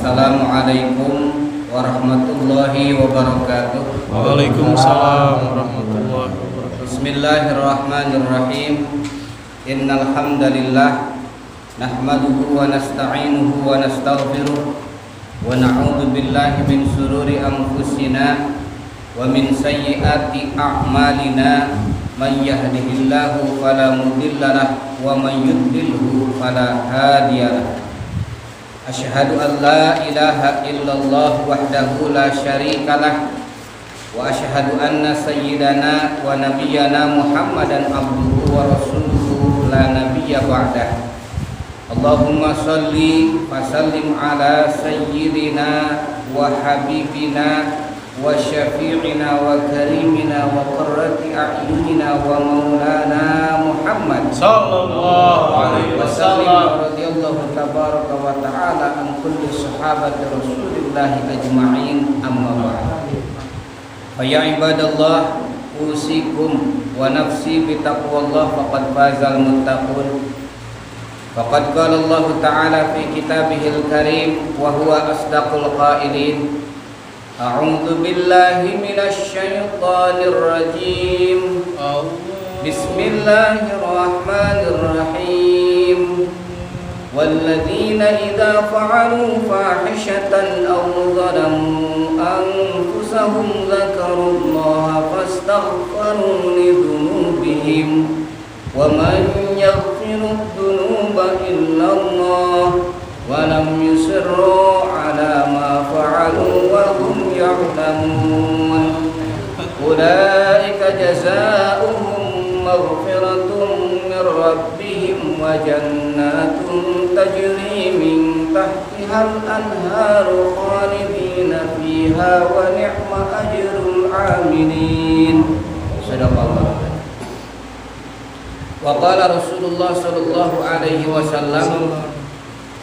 Assalamualaikum warahmatullahi wabarakatuh. Waalaikumsalam warahmatullahi wabarakatuh. Bismillahirrahmanirrahim. Innal hamdalillah nahmaduhu wa nasta'inuhu wa nastaghfiruh wa na'udzu billahi min shururi anfusina wa min sayyiati a'malina. Man yahdihillahu fala mudhillalah wa man yudlilhu fala hadiyalah. Asyhadu an la ilaha illallah wahdahu la syarikalah wa asyhadu anna sayyidana wa nabiyyana Muhammadan abduhu wa rasuluhu la nabiyya ba'dah. Allahumma shalli wa sallim ala sayyidina wa habibina wa syafi'ina wa karimina wa qurrati a'yunina wa maulana Muhammad Sallallahu alaihi wasallam. radhiyallahu tabaraka wa ta'ala an kulli sahabati Rasulillah ajma'in, amma ba'd. Fa ya ibadallah, usikum wa nafsi bi taqwallah faqad fazal muttaqun. Faqad qala Allah ta'ala fi kitabihil karim wa huwa asdaqul qailin. A'udzu billahi minasy syaithanir rajim. Bismillahirrahmanirrahim. Walladzina idza fa'alu fahishatan aw zalamu anfusahum dzakarullaha fastaghfiru lidzunubihim wa man yaghfiru dzunuba illallah wa lam yusirru ala ma fa'alu wa hum ya'lamun. Ulaika jazaohum maghfiratun min rabbihim wa jannatun tajri min tahtihal anharu khalidina fiha wa ni'ma ajrul 'amilin. Sadaqallah. Wa qala Rasulullah sallallahu alaihi wasallam,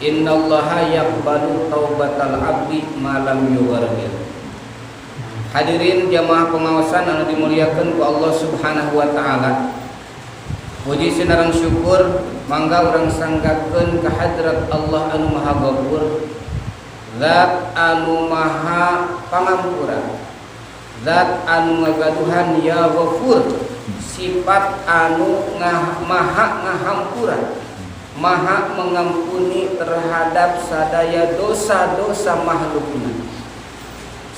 innallaha yaqbalu taubatal abdi ma lam yughargir. Hadirin jamaah pengawasan anu dimuliakeun ku Allah Subhanahu wa taala. Puji sinareng syukur mangga urang sanggakeun ka hadrat Allah anu Maha Ghafur, Zat anu Maha Pangampura, Zat anu ngagaduhan ya Ghafur, sifat anu maha ngahampura, maha mengampuni terhadap sadaya dosa-dosa makhlukna.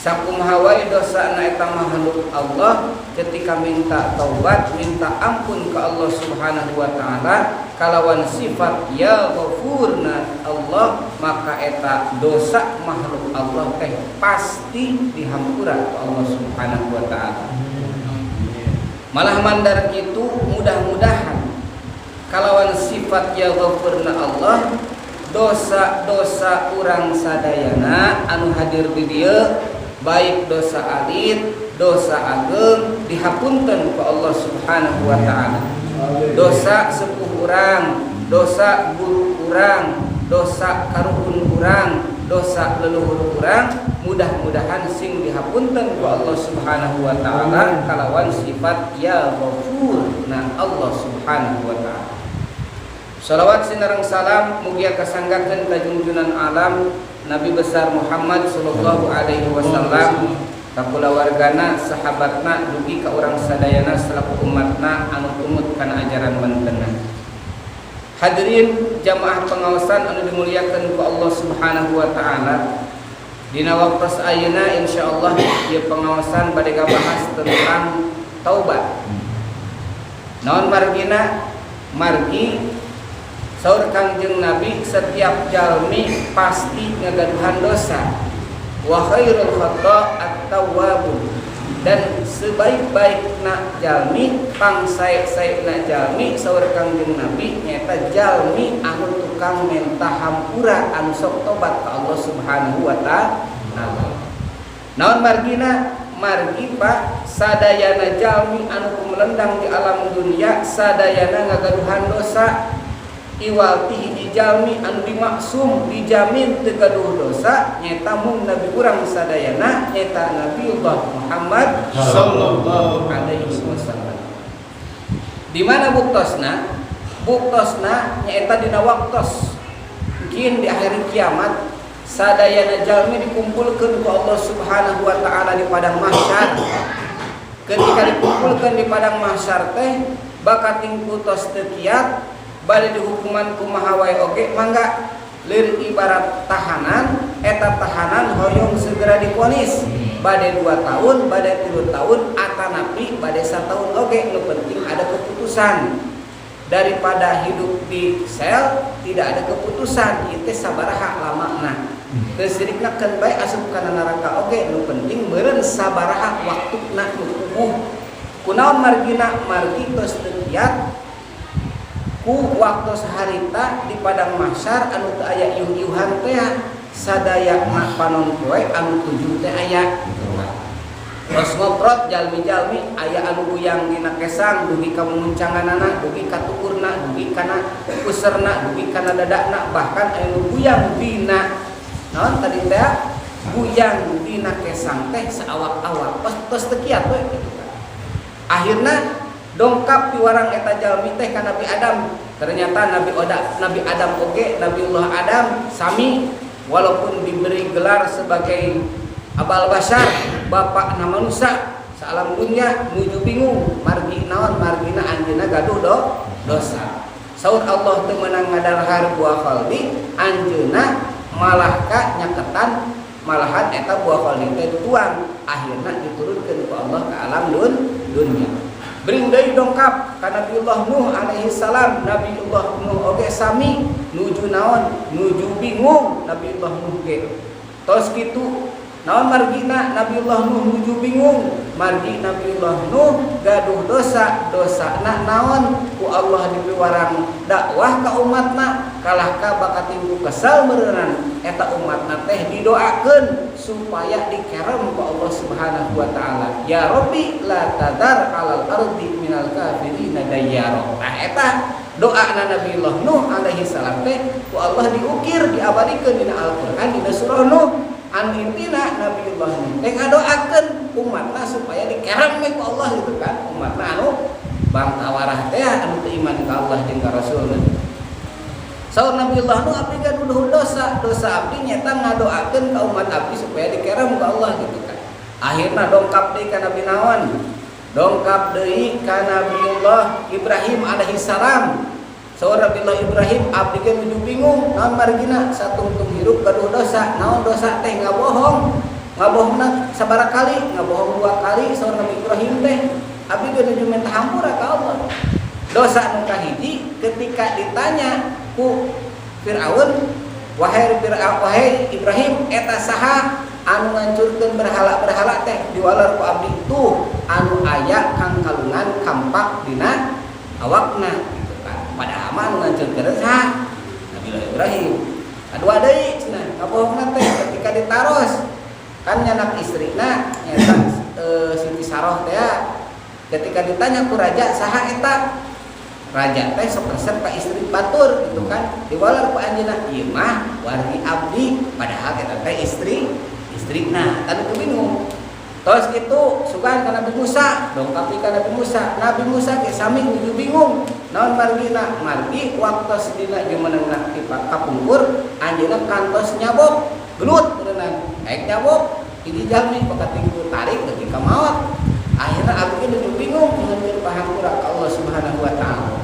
Sakumaha wae dosana eta makhluk Allah, ketika minta taubat, minta ampun ke Allah Subhanahu wa taala kalawan sifat ya Ghafurna Allah, maka eta dosa makhluk Allah teh pasti dihampura ke Allah Subhanahu wa taala. Malah mandar kitu, mudah-mudahan kalawan sifat ya Ghafurna Allah, dosa-dosa urang sadayana anu hadir di dieu, baik dosa alit, dosa ageng, dihapunten ku Allah Subhanahu wa taala. Dosa sepuh urang, dosa guru urang, dosa karuhun urang, dosa leluhur urang, mudah-mudahan sing dihapunten ku Allah Subhanahu wa taala kalawan sifat ya Ghafur na Allah Subhanahu wa taala. Shalawat sinareng salam mugia kasanggakeun ka junjunan alam Nabi besar Muhammad sallallahu alaihi wasallam, ka kulawargana, sahabatna, dugi ka urang sadayana selaku umatna anu tumut kana ajaran mantenna. Hadirin jamaah pengawasan anu dimuliakeun ku Allah Subhanahu wa taala. Dina waktos ayeuna insyaallah ieu pengawasan bade kabahas tentang taubat. Naon margina? Margi saur Kangjeng Nabi, setiap jalmi pasti ngagaduhan dosa. Wa khairul khata' at-tawwabun, dan sebaik-baikna jalmi, pangsae-saena jalmi saur Kangjeng Nabi nyaeta jalmi anu tukang minta hampura, anu sok tobat ka Allah Subhanahu wa taala. Naon margina? Margi Pak, sadayana jalmi anu kumelendang di alam dunia, sadayana ngagaduhan dosa, iwalti hiji jalmi anu dimaksum dijamin teu gaduh dosa nyaeta mung nabi urang sadayana nyaeta Nabiullah Muhammad sallallahu alaihi wasallam. Di mana buktosna? Buktosna nyaeta dina waktos. Mungkin di akhir kiamat sadayana jalmi dikumpulkeun ku Allah Subhanahu wa taala di padang mahsyar. Ketika dikumpulkeun di padang mahsyar teh bakating putos teu kiat bade dihukuman kumaha wae oge mangga lir ibarat tahanan eta tahanan hoyong segera divonis bade 2 tahun bade 3 tahun atanapi bade 1 tahun oge nu penting ada keputusan. Daripada hidup di sel tidak ada keputusan itu sabaraha lamana teu siriknakeun bae asup kana neraka oge nu penting meureun sabaraha waktuna nu puguh kunaon margina margi geus teu kiat ku waktu saharita di padang mahsyar anu teu aya iuh-iuhan teh sadaya panon poe anu tujuh teh aya. Terus ngoprot jalmi-jalmi aya anu buyang dina kesang dugi ka muncanganana dugi ka tukurna dugi kana userna dugi kana dadakna bahkan anu buyang dina naon tadi teh buyang dina kesang teh saawak-awak tos teu kiat we kitu kan. Akhirna dongkap di warang eta jalmi teh ka Nabi Adam. Ternyata Nabi Adam oge Nabiullah Adam sami walaupun diberi gelar sebagai Abal Bashar, bapak nama manusia salam dunia nuju bingung margi naon margina anjeunna gaduh dosa. Saur Allah teu meunang ngadarhar buah khaldi anjeunna malah ka nyaketan malahan eta buah khaldi teh tuang akhirna diturunkeun ku Allah ka alam dunia. Bring deui dongkap ka Nabiullah Nuh alaihi salam. Nabiullah Nuh oge sami nuju naon nuju bingung Nabiullah Nuh ge. Tos kitu naon margina Nabiullah Nuh nuju bingung margi Nabiullah Nuh gaduh dosana naon ku Allah dipiwarang dakwah ka umatna kalah ka bakating kesal meureunana eta umatna teh didoakeun supaya dikerem ku Allah Subhanahu wa taala. Ya Rabbi la tadar 'alal ardi minal kafirina dayyara. Eta doana Nabiullah Nuh alaihi salam teh ku Allah diukir diabadikeun dina Al-Qur'an dina surah Nuh. Anu intina Nabiullah Nuh teh ngadoakeun umatna supaya dikerem ku Allah gitu kan. Umatna anu bangkawarah teh anu teu iman ka Allah jeung ka Rasulna. Saur Nabiullah Nuh abdi gaduh dosa abdi nyata ngadoakeun ka umat abdi supaya dikerem ka Allah gitu kan. Akhirna dongkap deui ka Nabi naon? Dongkap deui ka Nabiullah Ibrahim alaihi salam. Saur Nabiullah Ibrahim abdi ge nuju bingung naon margina satungtung hirup gaduh dosa. Naon dosa teh ngabohong. Ngabohongna sabaraha kali? Ngabohong 2 kali saur Nabi Ibrahim teh. Abdi ge nuju minta hampura ka Allah. Dosa nu kahiji ketika ditanya ku Firaun, wahai Ibrahim eta saha anu ngancurkeun berhala-berhala teh diwalar ku abdi tuh anu aya kang kalungan kampak dina awakna. Padahal mah ngancurkeun saha? Nabiullah Ibrahim. Kadua deui cenah ngabohongna teh ketika ditaros kan nyanak istrina nyata Siti Saroh teh ketika ditanya ku raja saha eta? Raja teh sok resep ka istri batur gitu kan. Diwalar ku anjeunna ieu mah wargi abdi padahal eta teh istrina. Tanu teu bingung. Tos kitu sugan ka Nabi Musa, dongkap ka Nabi Musa. Nabi Musa ge sami nuju bingung. Naon margina? Margi waktu sedina jeung meunangna ti kapungkur anjeunna kantos nyabok, gelut beunang. Aek nyabok hiji jalmi pakating ku tarik leuwih ka maot. Akhirna abdi nuju bingung ngeunkeun pahampura ka Allah Subhanahu wa taala.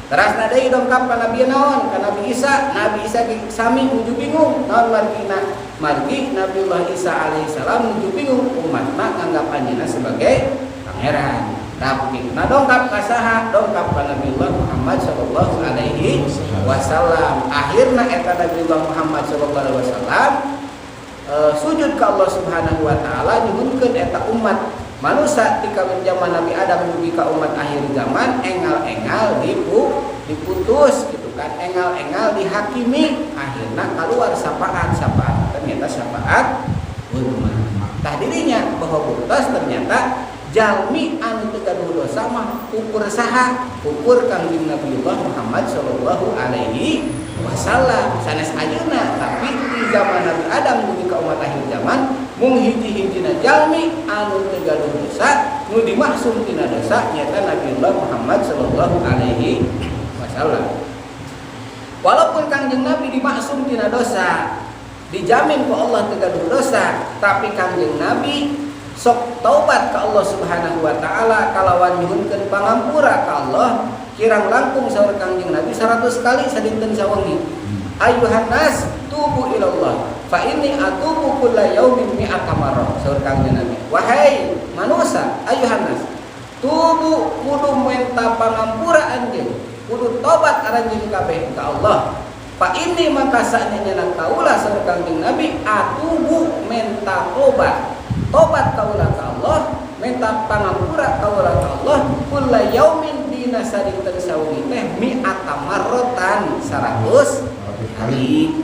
Terasna deui dongkap ka Nabi naon? Ka Nabi Isa. Nabi Isa ge sami nuju bingung. Naon margina? Margi Nabiullah Isa alaihi salam nuju bingung umatna nganggap anjeunna sebagai pangeran. Tapi dongkap ka saha? Dongkap ka Nabiullah Muhammad sallallahu alaihi wasallam. Akhirna eta Nabiullah Muhammad sallallahu alaihi wasallam sujud ka Allah Subhanahu wa taala nyuhunkeun eta umat manusia tika zaman Nabi Adam dugi ka umat akhir zaman engal-engal diputus gitu kan, engal-engal dihakimi. Akhirna keluar syafaat ternyata syafaat ulama. Tah dirinya bahwa butos ternyata jalmi anu teu gaduh dosa mah ukur saha? Ukur Kangjeng Nabiullah Muhammad sallallahu alaihi wasallam. Sanes ayeuna tapi di zaman Nabi Adam dugi ka umat akhir zaman mung hiji-hijina jalmi anu teu gaduh dosa nu dimaksum tina dosa nyata Nabiullah Muhammad sallallahu alaihi wasallam. Walaupun Kangjeng Nabi dimaksum tina dosa dijamin ku Allah teu gaduh dosa, tapi Kangjeng Nabi sok taubat ka Allah Subhanahu wa taala kalawan nyuhunkeun pangampura ka Allah, kirang langkung saur Kangjeng Nabi 100 kali sadinten sawengi. Ayuhan nas tubu ilallah fa inni atubu kulla yaumin mi'ata marrah, saur Kangjeng Nabi. Wahai manusia, ayuhan nas, tubu kudu minta pangampura anjeun, kudu tobat aranjeun kabeh ka Allah. Fa ini maka saatnya kaula saur Kangjeng Nabi atubu minta tobat kaula ka Allah, minta pangampura kaula ka Allah kulla yaumin dina sadinten sawengi teh mi'ata marratan 100 kali.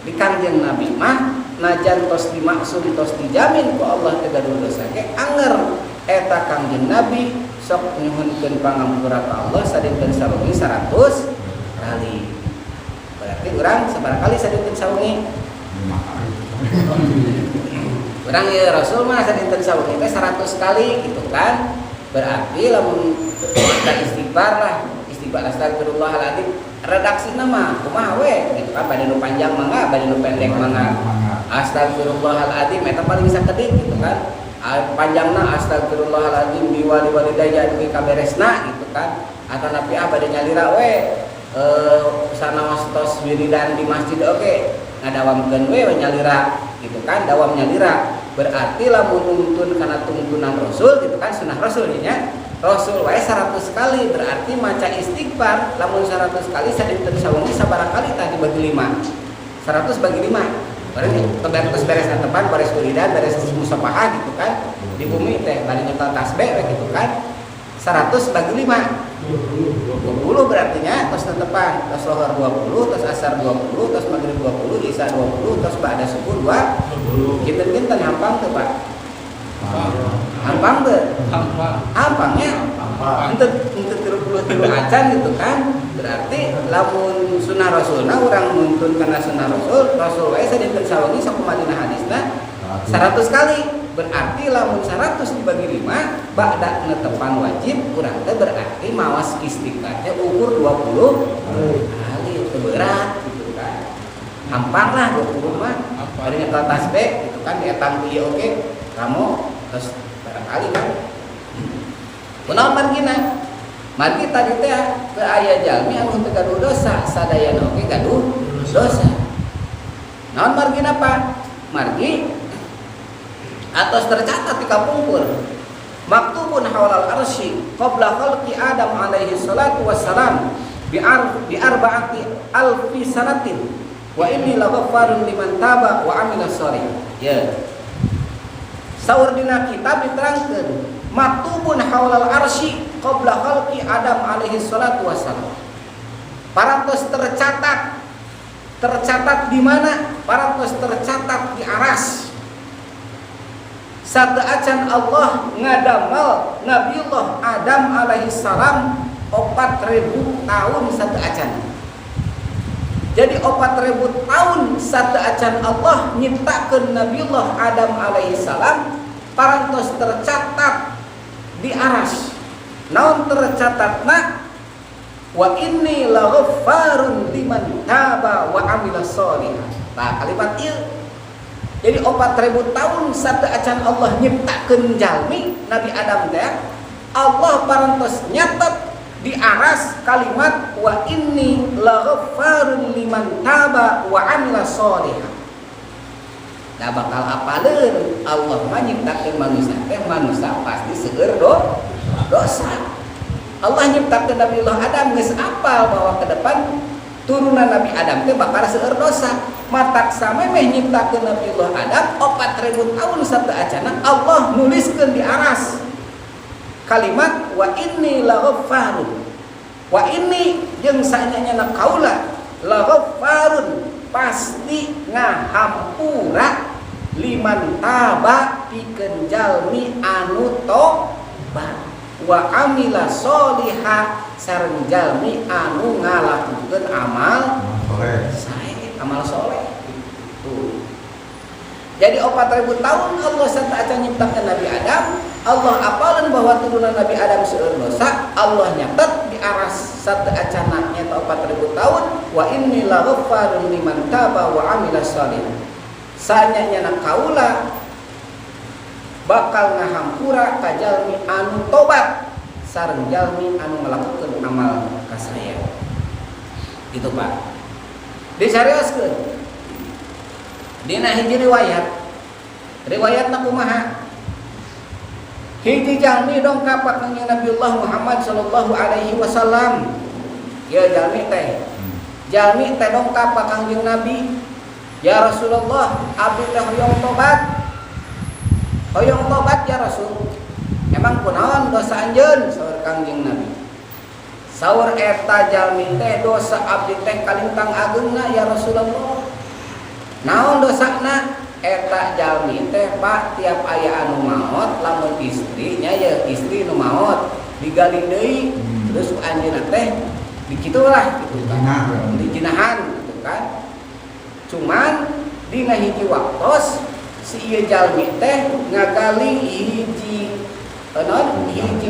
Di Kangjeng Nabi mah najan tos dimaksud tos dijamin ku Allah teu gaduh dosa ge anger eta Kangjeng Nabi sok nyuhunkeun pangampura ka Allah sadinten sawengi 100 kali. Berarti urang sabar kali sadinten sawengi? 5 kali. Urang ya Rasul mah sadinten sawengi teh 100 kali gitu kan. Berarti lamun kita istighfar lah, istighfar astagfirullahaladzim, redaksina mah kumaha we gitu kan, bade nu panjang mangga, bade nu pendek mangga. Astagfirullahaladzim eta paling sakedik gitu kan. Panjangna astagfirullahaladzim biwali walidayya dugi kaberesna gitu kan. Atau napi bade nyalira we sanaos tos wiridan di masjid oke ngadawamkeun we nyalira gitu kan, dawam nyalira. Berarti lamun nuntun kana tuntunan Rasul gitu kan, sunah Rasul nya Rasul wae 100 kali, berarti maca istighfar lamun 100 kali sadinten sawengi sabaraha kali tadi bagi 5 100 bagi 5 berarti terus beres antepan, beres wiridan, beres musafahah gitu kan di bumi teh bari nyetel tasbih gitu kan 100 bagi 5 20 berarti nya tos tetepan, tos lohor 20, tos asar 20, tos maghrib 20, isya 20, tos ba'da subuh 20. Kinten-kinten hampang teu Pak? Hampang teu? Hampangnya henteu 33 acan gitu kan. Berarti lamun sunah Rasulna urang nuntun kana sunah Rasul wae sadinten sawengi sakumaha hadisna 100 kali. Berarti lamun 100 dibagi 5 ba'da netepan wajib urang teh berarti mawas istighfar teh ukur 20 kali teu berat gitu kan. Hampang lah 20 mah. Bari nyetel tasbih gitu kan dietang ieu oge kamu terus barangkali kan. Kunaon margina? Margi tadi teh teu aya jalmi anu teu gaduh dosa, sadayana oge gaduh dosa. Naon margina Pak? Margi atas tercatat di kapungkur maktubun hawalal arsy qabla khalqi Adam alaihi salatu wassalam bi arba'ati alfi sanatin wa inni laghaffarun liman taba wa amila shalih. Ya. Saur dina kitab diterangkeun maktubun hawalal arsy qabla khalqi Adam alaihi salatu wassalam. Parantos tercatat di mana? Parantos tercatat di aras. Sateuacan Allah ngadamal Nabiullah Adam alaihi salam 4.000 tahun sateuacan. Jadi 4.000 tahun sateuacan Allah nyiptakeun Nabiullah Adam alaihi salam parantos tercatat di aras. Naon tercatatna? Wa inni laghaffarun liman taba wa amila sholihan. Nah, kalimat ieu jadi 4.000 tahun sateuacan Allah nyiptakeun jalmi Nabi Adam teh Allah parantos nyatet di aras kalimat wa inni laghaffarun liman taba wa amila sholihan. Da bakal apaleun Allah mah nyiptakeun manusia teh manusia pasti seueur dosa. Allah nyiptakeun Nabiullah Adam geus apal bahwa ke depan turunan Nabi Adam teh bakal seueur dosa. Matak samemeh nyiptakeun Nabiullah Adam 4.000 tahun sateuacanna Allah nuliskeun di aras kalimat wa inni laghaffarun. Wa inni jeung saenyana kaula laghaffarun pasti ngahampura liman taba pikeun jalmi anu tobat wa amila sholiha sareng jalmi anu ngalakukeun amal amal soleh gitu. Jadi 4.000 tahun Allah sateuacan nyiptakeun Nabi Adam, Allah apalin bahwa turunan Nabi Adam seueur dosa, Allah nyatet di aras satu acanaknya atau 4.000 tahun. Wa inni la ghaffarun liman taba wa amila shalih. Sanyanya na kaula bakal ngahampura ka jalmi anu tobat sareng jalmi anu ngalakukeun amal ka saya. Gitu Pak. Disarioskeun. Dina hiji riwayatna kumaha? Hiji jalmi dongkap ka Nabiullah Muhammad sallallahu alaihi wasallam. Ya jalmi teh dongkap ka Kangjeng Nabi. Ya Rasulullah, abdi teh hoyong tobat ya Rasul. Emang kunaon dosa anjeun? Saur Kangjeng Nabi. Saur eta jalmi teh dosa abdi teh kalintang ageungna ya Rasulullah. Naon dosana? Eta jalmi teh Pak tiap aya anu maot lamun istrinya ya istri nu maot digali deui terus anjeunna teh dikitulah gitu kan dijinahan gitu kan. Cuman dina hiji waktos si ieu jalmi teh ngagali hiji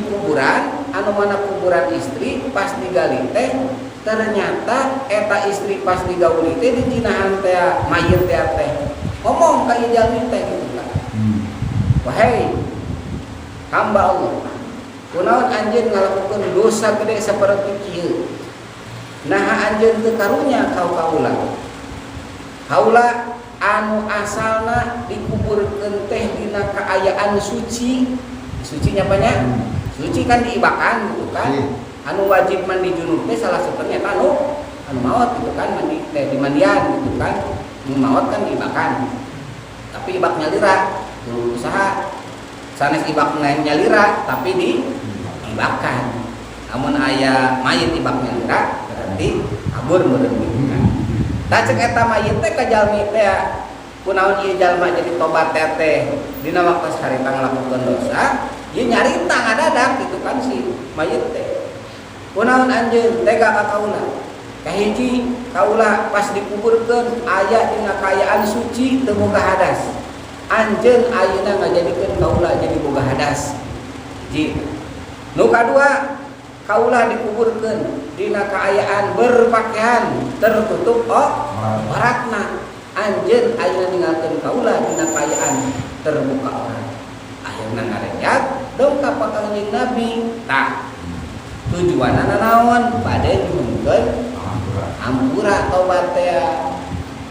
kuburan anu mana kuburan istri pas digali teh ternyata eta istri pas digauli teh dijinahan teh mayit teh ngomong ka ieu jalmi teh gitu kan. Wahai hamba Allah, kunaon anjeun ngalakukeun dosa gede saperti kieu? Naha anjeun teu karunya kaula. Kaula anu asalna dikuburkeun teh dina kaayaan suci. Suci nyapanya? Suci kan diibakan gitu kan. Anu wajib mandi junub teh salah satunya anu maot gitu kan, mandi teh di mandian gitu kan. Maot kan diibakan, tapi ibak nyalira usaha sanes ibak nyalira tapi diibakan. Namun aya mayit ibak nyalira berarti kabur meureun gitu kan. Da ceuk eta mayit teh ka jalmi teh kunaon ieu jalma jadi tobat teh dina waktu harita ngalakukeun dosa, ieu nyarita ngadadak gitu kan si mayit teh. Kunaon anjeun tega ka kaula? Kahiji kaula pas dikuburkeun aya dina kaayaan suci teu boga hadas. Anjeun ayeuna ngajadikeun kaula jadi boga hadas. Hiji. Nu kadua kaula dikuburkeun dina kaayaan berpakaian tertutup auratna. Anjeun ayeuna ninggalkeun kaula dina kaayaan terbuka aurat. Ayeuna ngarenjak dongkap ka Kangjeng Nabi. Tah tujuanna naon? Bade nyuhunkeun ampura tobat teh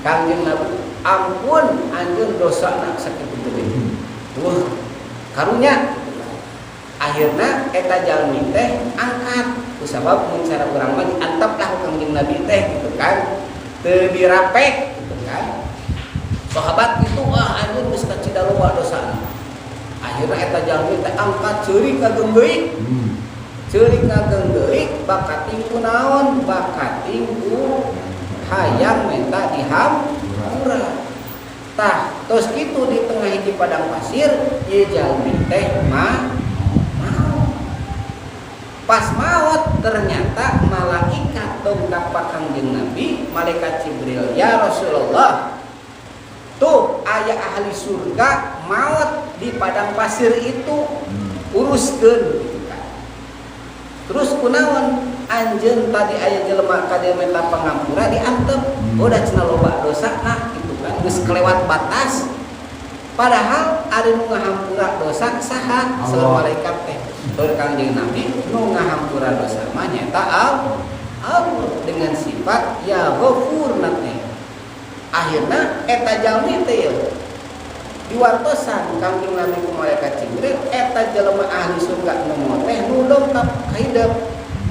Kangjeng Nabi ampun anjeun dosana sakitu gede. Karunya akhirna eta jalmi teh angkat kusabab mun cara urang mah dianteplah ku Kangjeng Nabi teh gitu kan. Teu dirapek gitu kan. Sahabat itu anjeun geus kacida loba dosana. Akhirna eta jalmi teh angkat ceurik kagem geuing. Ceurik ngageng geuik bakating kunaon? Bakating ku hayang menta dihampura. Tah tos kitu di tengah hiji padang pasir ieu jalmi teh mau. Pas maot ternyata malaikat dongkap ka Kangjeng Nabi, malaikat Jibril, ya Rasulullah. Tuh aya ahli surga maot di padang pasir itu, uruskeun. Terus kunaon anjeun tadi aya jelema ka dieu minta pangampura diantep udah cenah loba dosana gitu kan geus kelewat batas padahal ari nu ngahampura dosa saha saur malaikat teh saur Kangjeng Nabi nu ngahampura dosa mah nyaeta Allah dengan sifat ya ghafur teh. Akhirna eta jalmi teh diwartosan Kangjeng Nabi ku malaikat Jibril eta jelema ahli surga nu teh nu dongkap ka hideep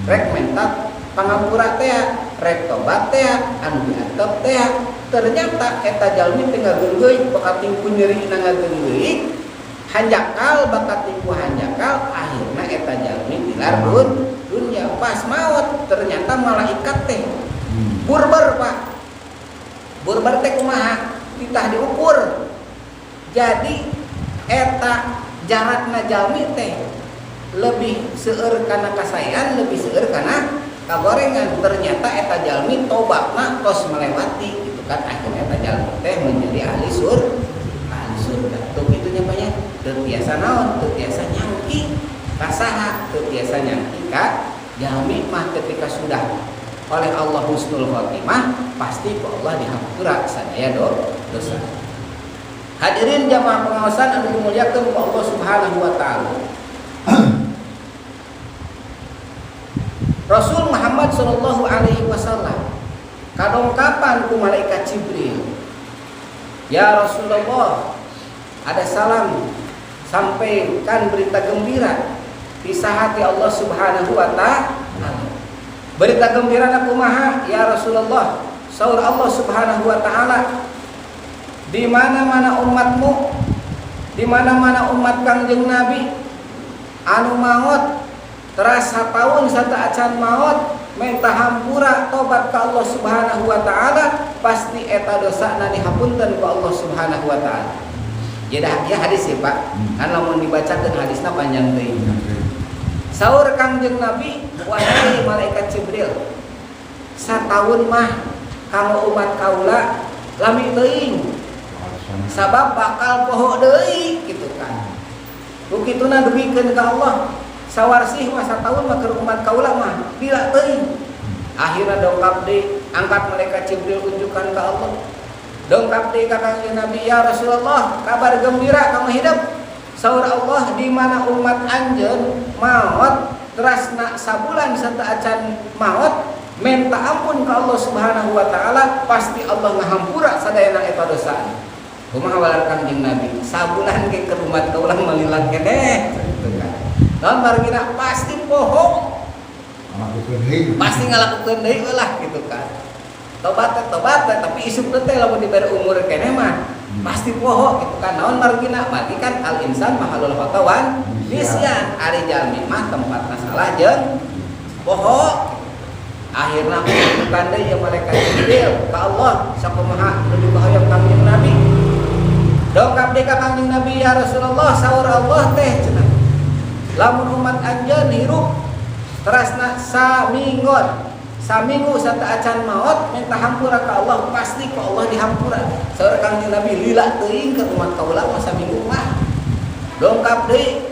rek menta pangampura teh rek tobat teh anu diantep teh ternyata eta jalmi teh ngageunggeung bakat tingku nyeurina ngageunggeung hanjakal bakat tingku hanjakal akhirna eta jalmi tilar dunya pas maot ternyata malaikat teh burber Pak burber teh kumaha ditah diukur. Jadi eta jarakna jalmi teh lebih seueur kana kasayan, lebih seueur kana kagorengan. Ternyata eta jalmi tobatna tos melewati gitu kan. Akhirnya eta jalmi teh menjadi ahli surga. Tuh kitu nya banyak. Teu tiasa naon, teu tiasa nyangki ka saha, teu tiasa nyangki ka Jalmi mah ketika sudah oleh Allah husnul khotimah pasti ku Allah dihampura sadaya dosa. Hadirin jamaah pengawasan anu dimuliakeun ku Allah Subhanahu wa taala. Rasul Muhammad sallallahu alaihi wasallam kadongkapan ku malaikat Jibril. Ya Rasulullah, ada salam sampaikan berita gembira bisa hati Allah Subhanahu wa taala. Berita gembira na kumaha ya Rasulullah? Saur Allah Subhanahu wa taala, di mana-mana umatmu, di mana-mana umat Kangjeng Nabi anu maot terasa tahun sata acan maot minta hampura tobat ka Allah Subhanahu wa taala pasti eta dosana dihampunkeun ku Allah Subhanahu wa taala. Jadi ya hadis ya Pak, kan lamun dibacakeun hadisna panjang teuing. Saur Kangjeng Nabi, wahai malaikat Jibril, sataun mah kanggo umat kaula lami teuing. Sabab bakal poho deui gitu kan. Bukituna dugikeun ka Allah. Sawarsih masa tahun mah keur umat kaula mah bila teuing. Akhirna dongkap deui, angkat malaikat Jibril unjukan ka Allah. Dongkap deui ka Kangjeng Nabi, ya Rasulullah, kabar gembira kamu hidup. Saur Allah, di mana umat anjeun maot terasna sabulan serta acan maot minta ampun ka Allah Subhanahu wa taala pasti Allah ngahampura sadayana eta dosa. Kumaha walar Kangjeng Nabi, sabulan ge keur umat kaula malilat keneh. Naon margina pasti poho. Pasti ngalakukeun deui lah gitu kan. Tobat tapi isuk teh lamun dibere umur keneh mah pasti poho gitu kan. Naon margina? Margi kan al insan mahalul khatawan nisyan. Ari jalmi mah tempatna salah jeung poho. Akhirna kudukan deui yang malaikat Jibril ka Allah sakumaha nuju ka hoyong Kangjeng Nabi. Dongkap deui ka Kangjeng Nabi, ya Rasulullah, saur Allah teh cenah. Lamun umat anjeun hirup terasna saminggu sata acan maot minta hampura ka Allah pasti ku Allah dihampura. Saur Kangjeng Nabi, lila teuing ke umat kaula mah saminggu mah. Dongkap deui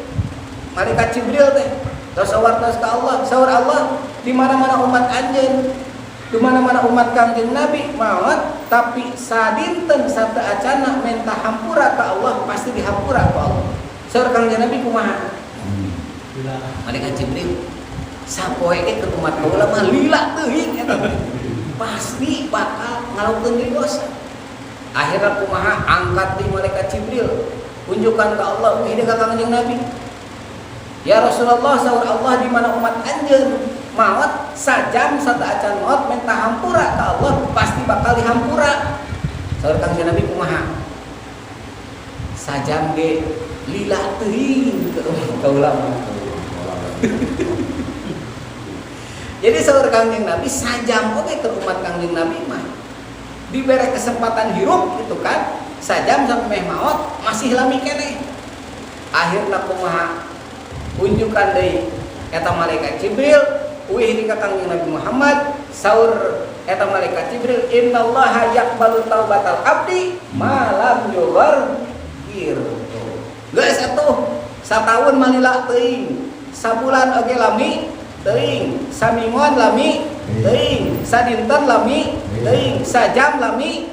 malaikat Jibril teh tos sawartos ka Allah. Saur Allah, di mana-mana umat anjeun, di mana-mana umat Kangjeng Nabi maot tapi sadinten sata acana minta hampura ka Allah pasti dihampura ku Allah. Saur Kangjeng Nabi kumaha? Malaikat Jibril sapoe ke umat kaula mah lila teuing eta pasti bakal ngalakukeun dosa. Akhirna kumaha angkat di malaikat Jibril unjukan ka Allah wih ka Kangjeng Nabi. Ya Rasulullah, saur Allah, di mana umat anjeun maot sajam sata acan maot minta hampura ka Allah pasti bakal dihampura. Saur Kangjeng Nabi kumaha? Sajam ge lila teuing ke kaula mah. Jadi saur Kangjeng Nabi sajam oge ke umat Kangjeng Nabi mah dibere kesempatan hirup gitu kan, sajam sampai maot masih lami keneh. Akhirna kumaha? Unjukan deui eta malaikat Jibril uih di ka Kangjeng Nabi Muhammad. Saur eta malaikat Jibril, innallaha yaqbalu taubatal abdi ma lam yughargir. Geus atuh sataun malila teuing, sabulan oge lami teuing, samingon lami teuing, sadinten lami teuing, sajam lami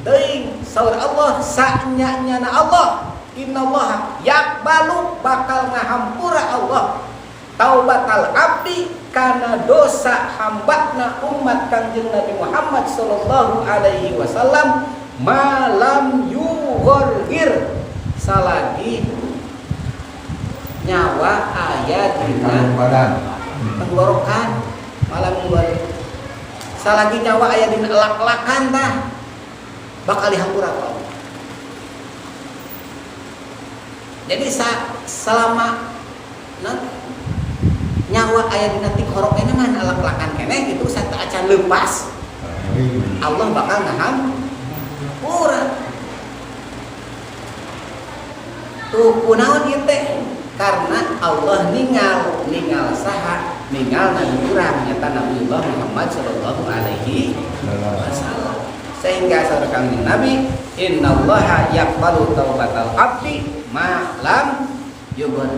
teuing. Saur Allah, sanya-nyana Allah, innallaha yaqbalu bakal ngahampura Allah taubatal abdi kana dosa hambana umat Kangjeng Nabi Muhammad sallallahu alaihi wasallam malam yughargir salagi nyawa aya dina tenggorokan malam yughargir salagi nyawa aya dina elak-elakan tah bakal dihampura Allah. Jadi selama nyawa aya dina tikorok kene mah elak-elakan keneh gitu sata acan leupas Allah bakal ngahampura. Tuh kunaon ieu teh? Karena Allah ningal saha? Ningal nabi urang nyata Nabiullah Muhammad sallallahu alaihi wasallam. Sehingga saur Kangjeng Nabi, innallaha yaqbalu taubatal abdi ma lam yughar.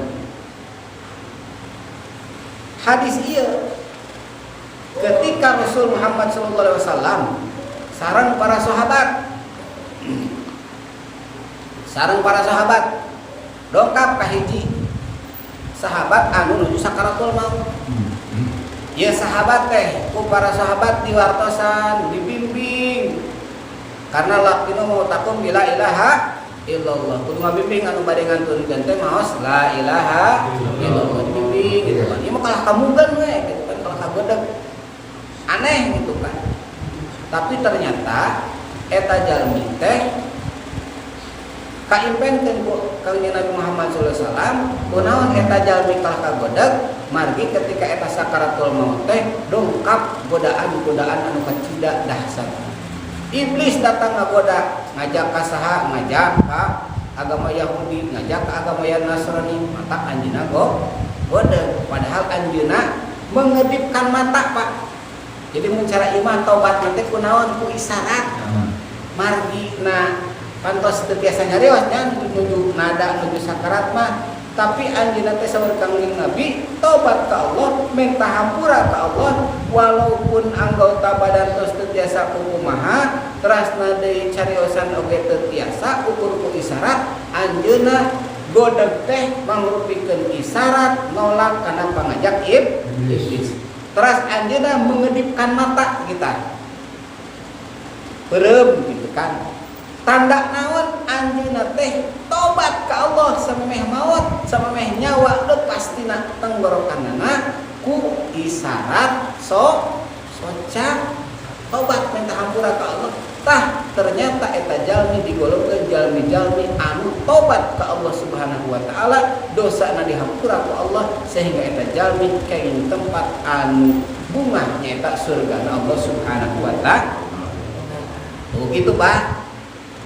Hadis ieu ketika Rasul Muhammad SAW sareng para sahabat dongkap ka hiji sahabat anu nuju sakaratul maut. Ya sahabat teh ku para sahabat diwartosan dibimbing karena lakina mau takum bila ilaha illallah kudu ngabimbing anu bade ngantunkeun teh maos la ilaha illallah dibimbing gitu kan. Ieu mah kalah kamugan we gitu kan, kalah kagodeg. Aneh gitu kan. Tapi ternyata eta jalmi teh kaimpenkeun ku Kangjeng Nabi Muhammad sallallahu alaihi wasallam kunaon eta jalmi kalah kagodeg margi ketika eta sakaratul maut teh dongkap godaan-godaan anu kacida dahsyat. Iblis datang ngagoda, ngajak ka saha, ngajak ka agama Yahudi, ngajak ka agama Nasrani, mata anjeunna godeg. Padahal anjeunna mengedipkan mata, Pak. Jadi mun cara iman taubat teh kunaon ku isyarat. Margina pantos teu tiasa nyarios nya nuju nada nuju sakarat mah. Tapi anjeunna teh saur Kangjeng Nabi tobat ka Allah, minta hampura ka Allah walaupun anggota badan tos teu tiasa kumaha, terasna deui cariosan oge teu tiasa ukur ku isyarat, anjeunna godeg teh mangrupikeun isyarat nolak kana pangajak iblis. Teras anjeunna mengedipkan mata kita. Beureum gitu kan. Tanda naon anjeunna teh tobat ka Allah samemeh maut, samemeh nyawa lepastina tenggorokanana ku isyarat soca tobat minta hampura ka Allah. Tah ternyata eta jalmi digolongkeun jalmi-jalmi anu tobat ka Allah Subhanahu wa taala, dosana dihampura ku Allah sehingga eta jalmi kain tempat anu bunga nyaeta surga Allah Subhanahu wa taala. Tuh gitu, Pak.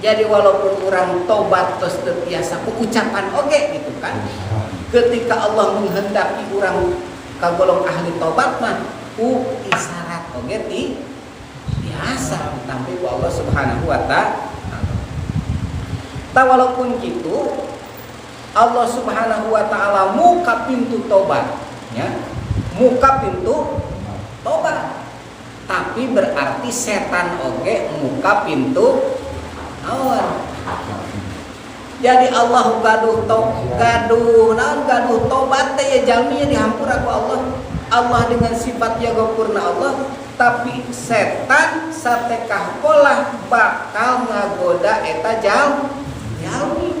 Jadi walaupun orang tobat terus terbiasa ucapan oge gitu kan. Ketika Allah menghendaki orang kagolong ahli tobat mah ku isyarat oge biasa ditampi ku Allah Subhanahu wa taala. Walaupun gitu Allah Subhanahu wa taala muka pintu tobat ya. Muka pintu tobat. Tapi berarti setan oge muka pintu awal. Jadi Allah gaduh tobat teh ya jalmi dihampura ku Allah. Allah dengan sifat ya Ghafurna Allah, tapi setan satekah pola bakal ngagoda eta jalmi.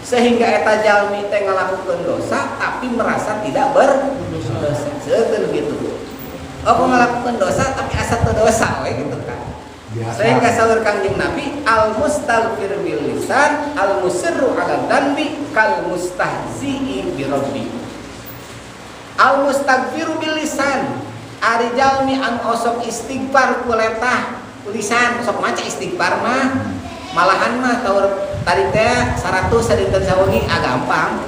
Sehingga eta jalmi teh ngalakukeun dosa tapi merasa tidak berdosa. Seukeun gitu. Apa ngalakukeun dosa tapi asa teu dosa we gitu kan. Sehingga saur Kangjeng Nabi al-mustaghfir bil lisan al-musirru 'ala dzanbi kal mustahzi'i bi rabbi. Al-mustaghfiru bil lisan ari jalmi anu osok istighfar ku letah lisan sok maca istighfar mah malahan mah taur tadi teh 100 sadinten sawengi gampang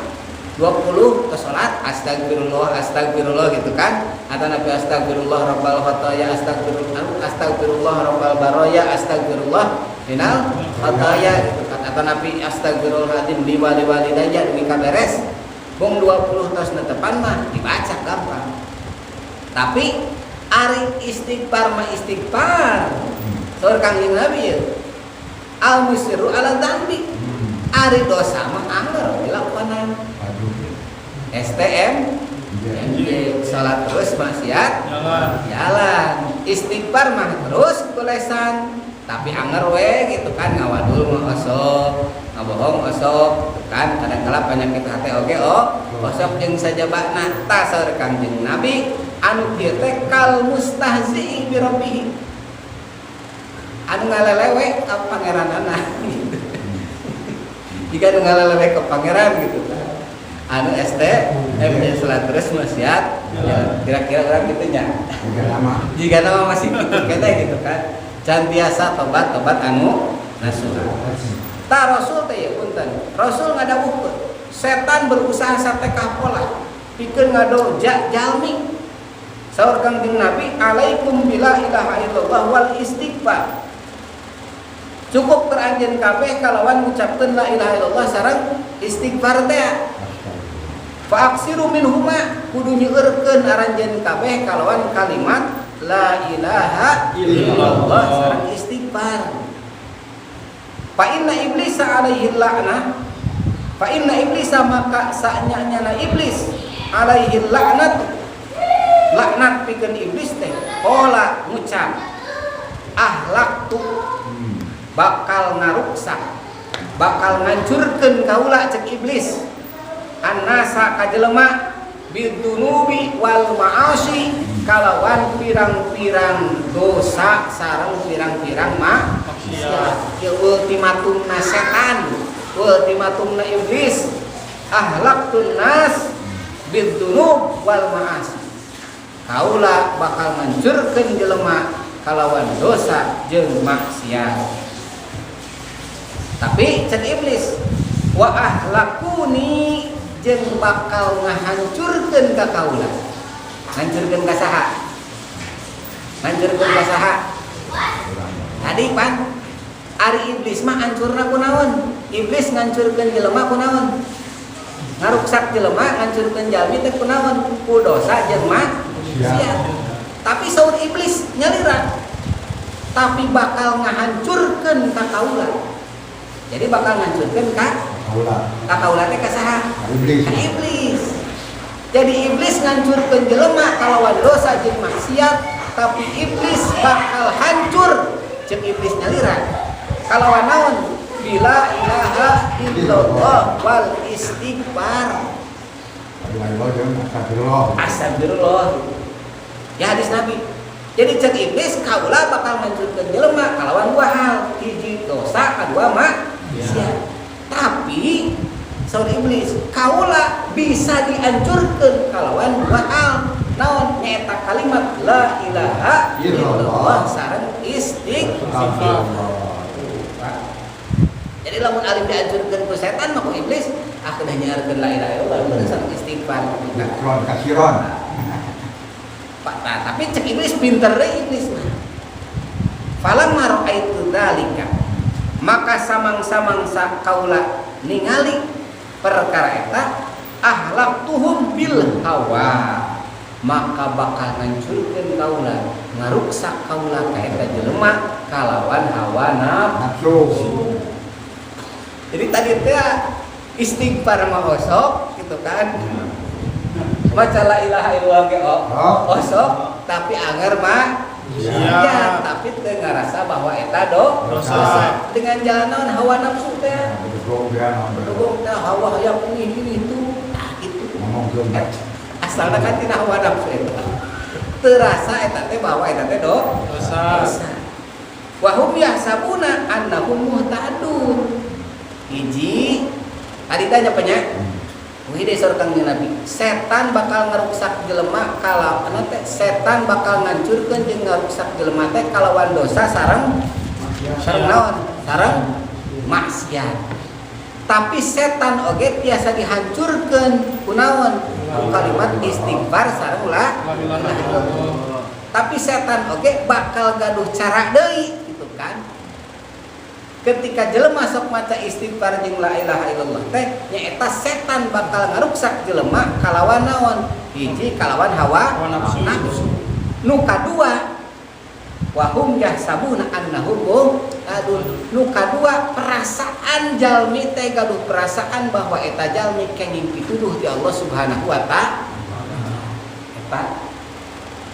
20 ke salat astagfirullah gitu kan, atau nabi astagfirullah rabbal khotoya astagfirullah rabbal baroya astagfirullah minal khotoya gitu kan, atau nabi astagfirullahaladzim liwali walidayya demi kaberes bong 20 tos netepan mah dibaca gampang. Tapi ari istighfar mah istighfar saur Kangjeng Nabi ya al musiru ala dzambi ari dosa mah anger dilakukan STM salat terus maksiat jalan istighfar mah terus kulesan tapi anger we gitu kan ngawadul mah osok ngabohong osok kan kadang-kala penyakit hati oge osok jeung sajabana ta saur Kangjeng Nabi anu kieu teh kal mustahzi bi rabbih anu ngalelewe ka pangeranana gitu. Jika anu ngalelewe ka pangeran gitu kan anu salat terus maksiat ya, kira-kira orang gitu nya jika nama masih gitu kita gitu kan can biasa tobat anu nasuha ta Rasul teh ya punten Rasul ngadawuhkeun setan berusaha satekah pola pikeun ngado jalmi saur Kangjeng Nabi alaikum bila ilaha illallah wal istighfar cukup teranjeun kabeh kalawan ngucapkeun la ilaha illallah sareng istighfar teh fa aksiru minhuma kudu nyeureurkeun aranjeun kabeh kalawan kalimat la ilaha illallah sareng istighfar. Fa inna iblisa alaihi la'nah, fa inna iblisa maka sanyana iblis alaihi la'nat, laknat pikeun iblis teh qala ngucap ahlaktu bakal ngaruksak, bakal ngancurkeun kaula cek iblis annasa ka jelema bidunubi wal ma'asi kalawan pirang-pirang dosa sareng pirang-pirang maksiat. Ieu ultimatumna setan, ultimatumna iblis, ahlaktun nas bidunub wal ma'asi. Kaula bakal ngancurkeun jelema kalawan dosa jeung maksiat. Tapi cek iblis wa ahlakuni jeung bakal ngahancurkeun ka kaula. Ngancurkeun ka saha? Ngancurkeun ka saha? Tadi pan ari iblis mah hancurna kunaon? Iblis ngancurkeun jelema kunaon? Ngaruksak jelema, ngancurkeun jalmi teh kunaon? Ku dosa jeung maksiat. Tapi saur iblis nyalira. Tapi bakal ngahancurkeun ka kaula. Jadi bakal ngancurkeun ka kaula teh ka saha? Ka iblis. Jadi iblis ngancurkeun jelema kalawan dosa jeung maksiat, tapi iblis bakal hancur jeung iblis nyalira. Kalawan naon? Bila ilaha illallah wal istighfar. Astagfirullah. Ya hadis Nabi. Jadi cek iblis kaula bakal ngancurkeun jelema kalawan dua hal, hiji dosa, kedua maksiat. Tapi saur iblis kaula bisa dihancurkeun kalawan dua hal. Naon? Nyaeta kalimat la ilaha illallah sareng istighfar. Jadi lamun alim dihancurkeun ku setan mah ku iblis akhirnya nyaarkeun la ilaha illallah sareng istighfar. Kasiron. Nah, tapi cek iblis pinter deh iblis mah. Falamma ra'aitu dzalika, maka samang-samang kaula ningali perkara eta ahlaktuhum bil hawa, maka bakal ngancurkeun kaula, ngaruksak kaula ka eta jelema kalawan hawa nafsu. Jadi tadi teh istighfar mah osok gitu kan. Maca la ilaha illallah ge osok tapi anger mah ya, tapi teu ngarasa bahwa eta dosa. Dengan jalan naon hawa nafsu teh. Betul teh hawa hayang ini itu. Nah gitu. Asalna kan tina hawa nafsu eta. Teu rasa eta teh bahwa eta teh dosa. Wa hum yahsabuna annahum muhtadun. Hiji tadi tanya penyak wih desor kang Nabi, setan bakal ngeruksak jelema kalau teh setan bakal ngancurkeun jeung ngeruksak jelema teh kalawan dosa sareng naon? Sareng maksiat. Tapi setan oge tiasa dihancurkeun kunaon? Kalimat istighfar sareng la. Tapi setan oge bakal gaduh cara deui gitu kan. Ketika jelema sok maca istighfar jeung la ilaha illallah teh nyaeta setan bakal ngaruksak jelema kalawan naon? Hiji kalawan hawa nafsu. Nu kadua wa hum yahsabuna annahum muhtadun. Nu kadua perasaan jalmi teh gaduh perasaan bahwa eta jalmi kenging pituduh di Allah Subhanahu wa taala. Eta.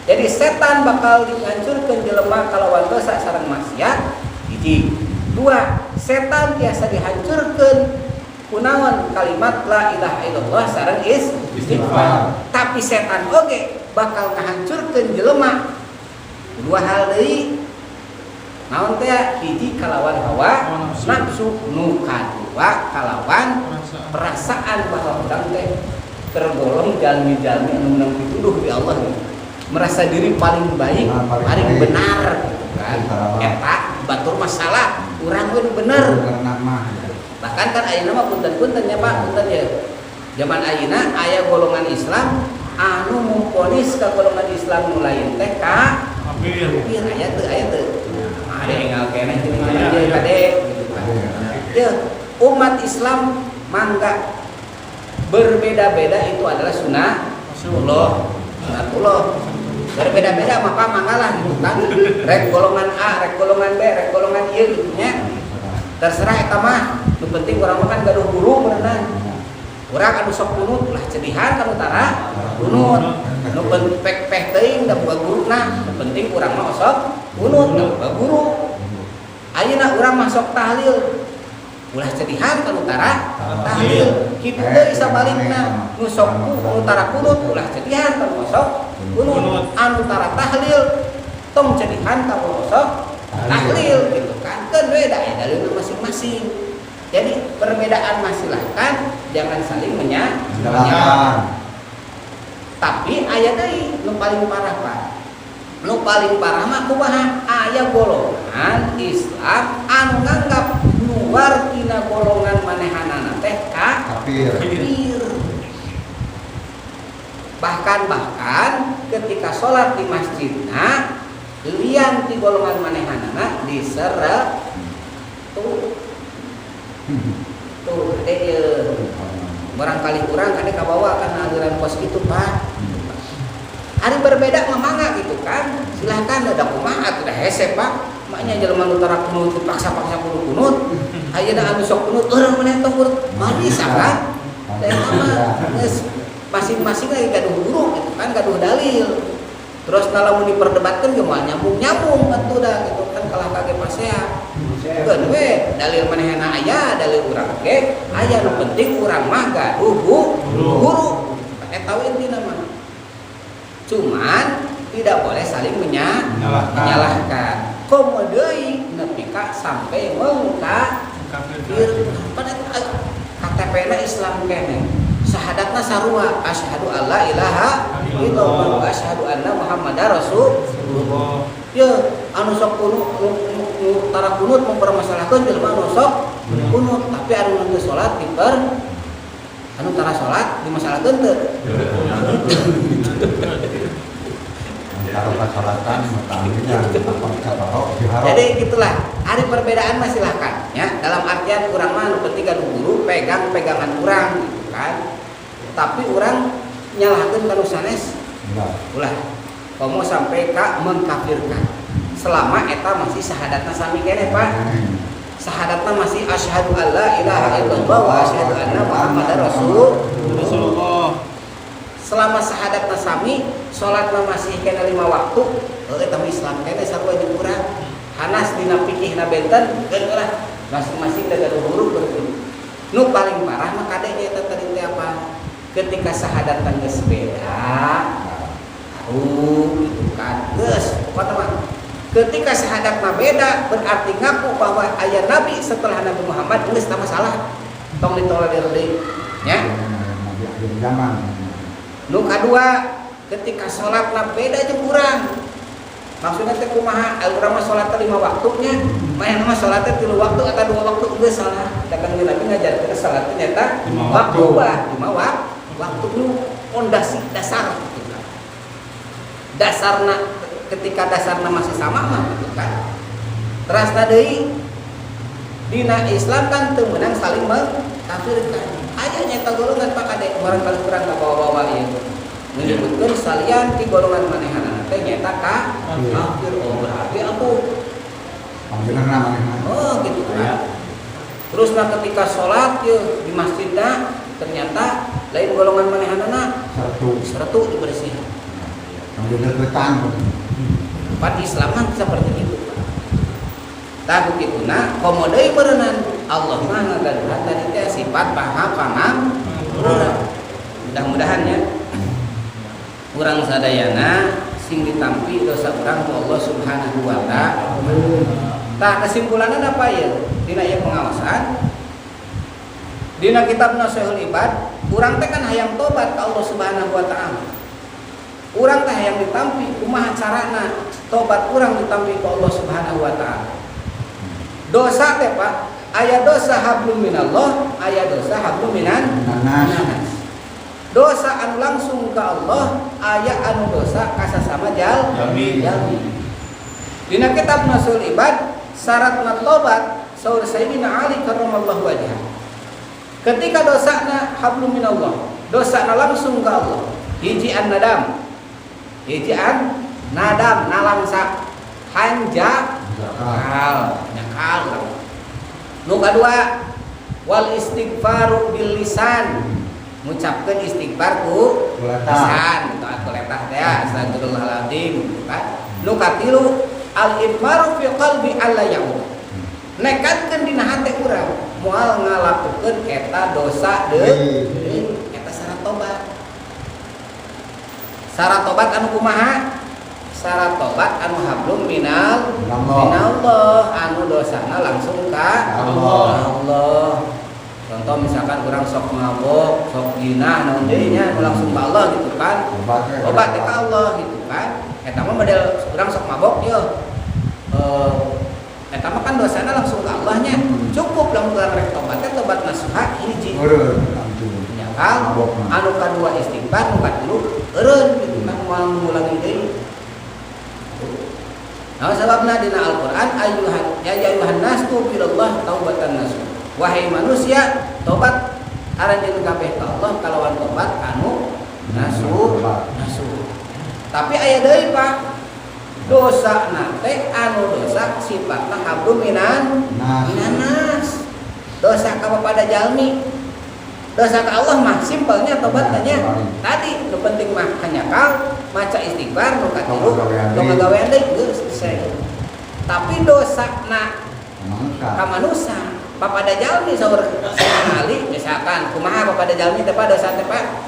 Jadi setan bakal dihancurkeun jelema kalawan dosa sareng maksiat. Hiji. Dua, setan biasa dihancurkeun kunaon kalimat la ilaha illallah sareng istighfar. Tapi setan oge bakal ngahancurkeun jelema dua hal deui. Naon teh? Hiji kalawan hawa nafsu, nu kadua kalawan perasaan bahwa urang teh tergolong jalmi-jalmi anu menang dituduh di Allah, merasa diri paling baik, paling benar gitu kan. Eta batur masalah urang pun bener. Bahkan kan ayeuna mah punten-punten nya Pak, punten ya. Zaman ayeuna aya golongan Islam anu mumponis ka golongan Islam nu lain teh ka kafir. Aya teu. Ade enggal keneh jeung kade gitu kan. Ya, umat Islam mangga berbeda-beda itu adalah sunatullah. Berbeda-beda maka mangalah gitu kan. Rek golongan A, rek golongan B, rek golongan ieu gitu nya. Terserah eta mah. Nu penting urang mah kan gaduh guru beneran. Urang anu sok kunut ulah cedihan ka utara kunut. Nu pek teuing da boga guruna. Nu penting urang mah sok kunut da boga guru. Ayeuna urang mah sok tahlil. Ulah cedihan ka utara tahlil. Kitu deui sabalikna. Nu sok utara kunut ulah cedihan ka sok kunut. Anu utara tahlil tong cedihan ka sok tahlil gitu kan. Kan beda ya dalilna masing-masing. Jadi perbedaan masilahkan, jangan saling menyalahkan. Tapi aya deui nu paling parah Pak. Nu paling parah mah kumaha? Aya golongan Islam anu nganggap luar tina golongan manehanana teh kafir. Bahkan ketika sholat di masjidna lian di golongan manehanana diseret tuh barangkali kurang ada kabawa karena aliran pos gitu Pak. Hari berbeda memangga gitu kan. Silahkan ada kumaha udah hese Pak. Maknya jelema nu tara kunut paksa-paksa kunut. Ayeuna anu sok kunut urang maneh tong kunut. Mari sakan. Eta mah geus masing-masing lagi gaduh guru gitu kan, gaduh dalil. Terus kalau diperdebatkan gimana nyambung atuh dah gitu kan kalah kage pasea. Keun we dalil manehna aya, dalil urang ge aya, nu penting urang mah gaduh guru. Eta we intina mah. Cuman tidak boleh saling menyalahkan. Komo deui nepi ka sampai mengkafir. Padahal KTP-na Islam kene. Syahadatna sarua asyhadu alla ilaha illallah wa asyhadu anna muhammadar rasulullah. Ya anu sok kunut tara kunut mempermasalahkeun jelema anu sok kunut tapi anu nanggeus salat diper anu tara salat dimasalahkeun teu. Jadi gitulah, ada perbedaan mah silakan ya. Dalam artian urang mah nu penting anu guru pegangan urang gitu kan. Tapi orang nyalahkeun kana sanes ulah komo sampai ka mengkafirkan. Selama eta masih syahadatna sami keneh Pak. Syahadatna masih asyhadu alla ilaha illallah wa asyhadu anna muhammadar rasulullah. Selama syahadatna sami, salatna masih kena 5 waktu, eta mah Islam keneh sarua jeung urang. Hanas dina fikihna benten geus masing-masing da gaduh huruf berarti. Nu paling parah mah kade nya eta tadi teh apa? Ketika syahadatna geus beda, itu kan geus pokona mah. Ketika syahadatna beda berarti ngaku bahwa aya nabi setelah Nabi Muhammad geus tah masalah. Tong ditolerir deui nya. Nu kadua ketika salatna beda jeung urang. Maksudna teh kumaha? Urang mah salat 5 waktunya, mah mah salat 3 waktu atau 2 waktu geus salah. Da kan Nabi ngajarkeun salat teh nyata waktu 5 waktu nu pondasi dasar gitu kan. Dasarna ketika dasarna masih sama mah gitu kan. Terasna deui dina Islam kan teu meunang saling mengkafirkan. Aya nyata golongan Pak Kade barangkali kurang ka bawa-bawa ieu. Menyebutkan salian di golongan manehanana teh nyata kafir. Oh berarti aku gitu kan. Terus ketika sholat di masjidna ternyata lain golongan manehanana seratu dibersihan. Umat Islam kan seperti itu. Tah kituna komo deui beureunan Allah mah ngagaduhan tadi teh sifat paha pangam. Mudah-mudahan ya urang sadayana sing ditampi dosa urang ku Allah Subhanahu wa taala. Tah kesimpulanna apa ya? Dina ieu pengawasan dina kitab Nashihul Ibad, urang teh kan hayang tobat ka Allah Subhanahu wa taala. Urang teh hayang ditampi kumaha carana tobat urang ditampi ka Allah Subhanahu wa taala. Dosa teh Pak, aya dosa hablum minallah, aya dosa hablum minan nas. Dosa anu langsung ka Allah, aya anu dosa ka sasama jalmi. Dina kitab Nashihul Ibad, syaratna tobat saur Sayyidina Ali karramallahu wajhah. Ketika dosana hablum minallah, dosana langsung ke Allah. Hiji an nadam, nalangsa, hanja, nyakal. Nu kadua wal istighfaru bil lisan, ngucapkeun istighfar ku lisan, gitu atuh letah teh astagfirullahaladzim kan. Nu katilu al idmaru fi qalbi alla yaud, nekatkeun dina hate urang moal ngalakukeun eta dosa deui, eta syarat tobat. Syarat tobat anu kumaha? Syarat tobat anu hablum minallah, anu dosana langsung ka Allah. Contoh misalkan orang sok mabok, sok zina, naon deui nya langsung ka Allah gitu kan. Tobat ka Allah gitu kan. Eta mah model urang sok mabok ieu. Eta mah kan dosana langsung ka Allah nya. Cukup lamun urang rek tobat teh tobat nasuha hiji. Ya kan? Anu kadua istighfar, anu katilu eureun gitu kan moal ngulangi deui. Nah, sababna dina Al-Qur'an ayyuhan nas tubillah taubatan nasuha. Wahai manusia, tobat aranjeun kabeh ka Allah kalawan tobat anu nasuh. Tapi aya deui Pak, dosana teh anu dosa sifatna hablum minanas. Dosa ka pada jalmi. Dosa ka Allah mah simpelnya tobat tanya. Tadi nu penting mah hanyakal, maca istighfar, nu katilu nu ngagawean deui geus selesai. Tapi dosana ka manusia papada jalmi saur sekali misalkan kumaha papada jalmi teh Pak dosa teh Pak?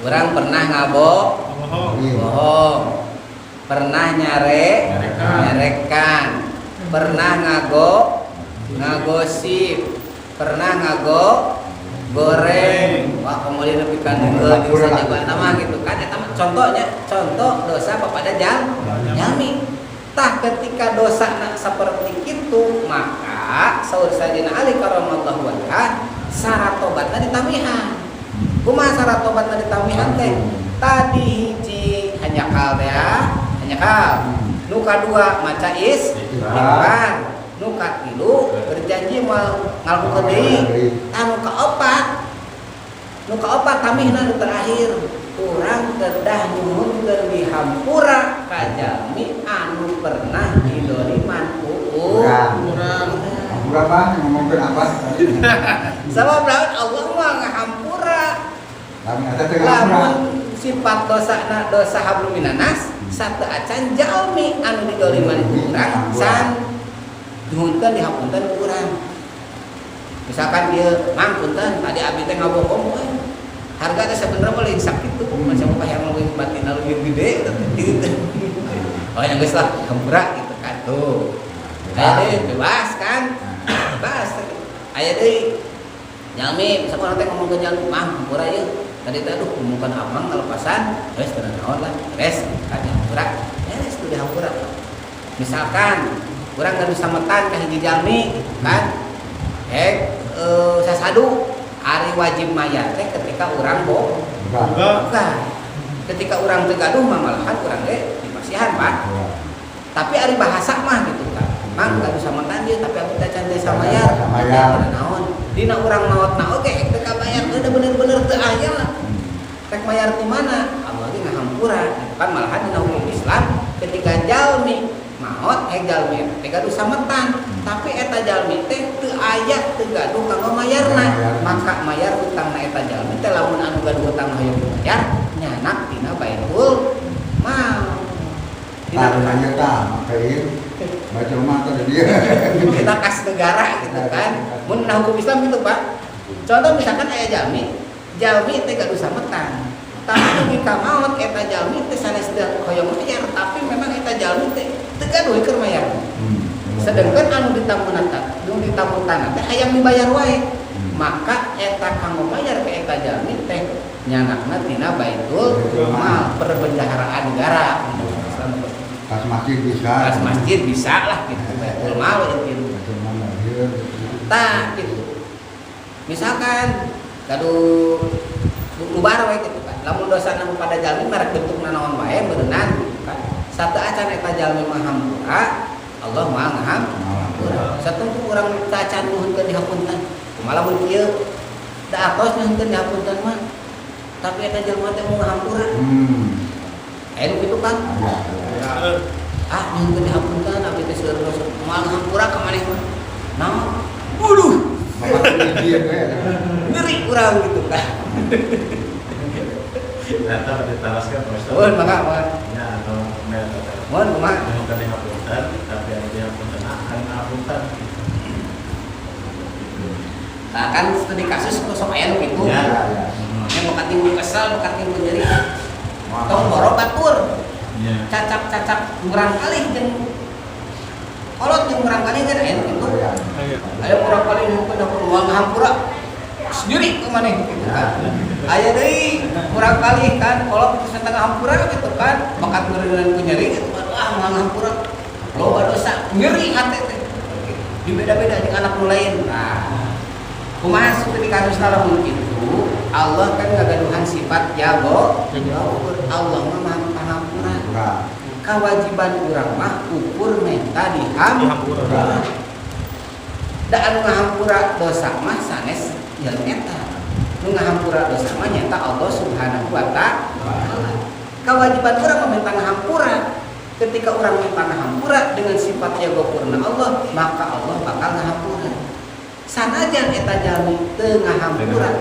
Urang pernah bohong, pernah nyarekan, pernah ngagosip, pernah goreng. Wah, kemudian nepi ka dieu saja mah gitu kan. Eta mah contoh dosa papada jalmi. Tah ketika dosa seperti itu maka saur Sayyidina Ali karramallahu wajhah syarat tobatna ditamihan. Kumaha syarat tobatna ditamihan teh? Tadi hiji hanyakal teh hanyakal. Nu kadua maca istighfar. Nu katilu berjanji moal ngalungkeun deui. Anu kaopat tamihna nu terakhir urang kedah nyuhunkeun dihampura ka jalmi anu pernah didoliman ku urang. Hampura mah ngomongkeun apa? Sabab lawan Allah mah ngahampura. Lamun sifat dosana dosa hablum minanas sateu acan jalmi anu didoliman ku urang san nyuhunkeun dihampunten ku urang. Misalkan dia mang punten tadi abdi teh ngabohong harga teh sebenarnya paling sakit tuh macam apa yang lebih batin lebih gede gitu. Oh yang geus lah hampura gitu kan tuh. Aya deui bebas kan? Bebas. Aya deui jalmi misalkan teh ngomong ke jalmi mah hampura ieu. Tadi teh aduh ngomongkeun abang kalepasan geus teu naon lah. Res kan hampura. Res tuh dihampura. Misalkan urang geus sametan ka hiji jalmi kan. Sasadu ari wajib mayar teh ketika urang bukan. Ketika urang teu gaduh mah malahan urang ge dipasihan Pak. Tapi ari bahasa mah gitu kan. Mang gaduh sametan dia tapi aku teh can teh samayar. Naon? Dina urang maotna oge teu kabayar teu bener-bener teu aya lah. Rek mayar ti mana? Allah ge ngahampura. Kan malahan dina hukum Islam ketika jalmi maot jalmi teh gaduh sametan. Tapi eta jalmi teh teu aya teu gaduh kanggo mayarna, maka mayar utangna eta jalmi teh lamun anu gaduh utang hayang dibayar nyanak dina baitul mal. Dina nanya tah makain baca rumah teh dia. Kita kas negara gitu kan. Mun hukum Islam gitu Pak. Contoh misalkan aya jalmi teh gaduh sametan. Tapi ketika maot eta jalmi teh sanes teu hoyong mayar, tapi memang eta jalmi teh teu gaduh keur mayar. Sedangkan anu ditamun-tanan teh hayang dibayar wae. Maka eta kanggo bayar ke eta jalmi teh nyanakna tina baitul mal perbendaharaan negara. Kas masjid bisa lah gitu. Baitul mal itu. Tah gitu. Misalkan gaduh bubar wae gitu kan. Lamun dosana pada jalmi merek bentukna naon wae beunang gitu kan. Sateu acan eta jalmi mah hampura Allah mah ngahampura. Satempo urang tacan nuhunkeun dihapunten. Malah mun kieu da atos nyangkeun dihapunten mah. Tapi eta jelema teh mau ngahampura. Aya nu kitu kan? Ah, nyangkeun dihapunten abi teh seueur dosa. Moal ngahampura ka maneh mah. Naon? Waduh. Ngeri urang gitu kan. Data diteraskan Ustaz. Mohon mangga. Ya atau Mohon mangga. bukan dihapunten tapi ada dihapunten akan hapunten. Nah kan studi kasus kosong aya nu kitu. Ya. Yang bekat timbul kesal, bekat timbul nyeri. Tong borok batur. Ya. Cacak-cacak murang kali jeung kolot jeung murang kali kan aya nu kitu. Aya murang kali nu kada uang hampura. Sendiri ke maneh gitu kan. Aya deui murang kali kan kolot itu setengah hampura gitu kan. Bekat ngeureun ku nyeri gitu kan. Ah moal hampura. Loba dosa nyeri hate teh. Dibeda-beda jeung anak nu lain. Nah, kumaha studi kasus lamun kitu? Allah kan ngagaduhan sifat jago. Allah mah maha pangampura. Kewajiban urang mah ukur menta dihampura. Da anu ngahampura dosa mah sanes jeung eta. Nu ngahampura dosa mah nyata Allah Subhanahu wa taala. Kewajiban urang mah menta ngahampura. Ketika urang menta ngahampura dengan sifat jagopurna Allah, maka Allah bakal ngahampura. Sanajan eta jalmi teu ngahampura.